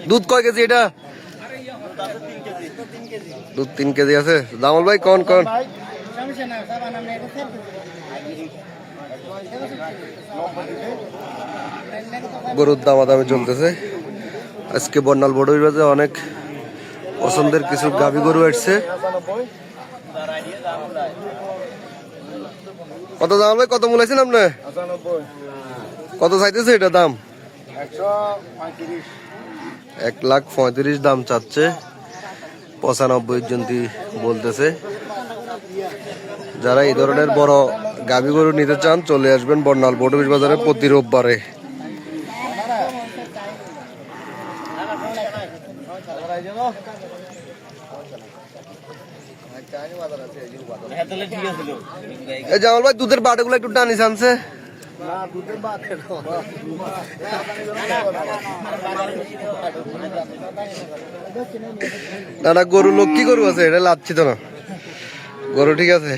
দুধ কয় কেজি এটা? দুধ 3 কেজি আছে। জামাল ভাই কোন কোন গরুর দামাদামি চলতেছে আজকে বর্ণাল বড়ুইর বাজে। অনেক পছন্দের কিছু গাভী গরু আসছে। কত দাম ভাই? কত মূলাইছেন আপনি? কত চাইতেছে এটা দাম? 1,35,000 দাম চাচ্ছে। 95 জনটি বলতেছে। যারা এই ধরনের বড় গাভী গরু নিতে চান চলে আসবেন বর্ণাল বড়ুইর বাজারে প্রতি রোববারে। জামাল ভাই দুধের বাটাগুলো একটু টানিস আনছে। না না গরু লক্ষ্মী গরু আছে, এটা লাচ্ছি তো না, গরু ঠিক আছে।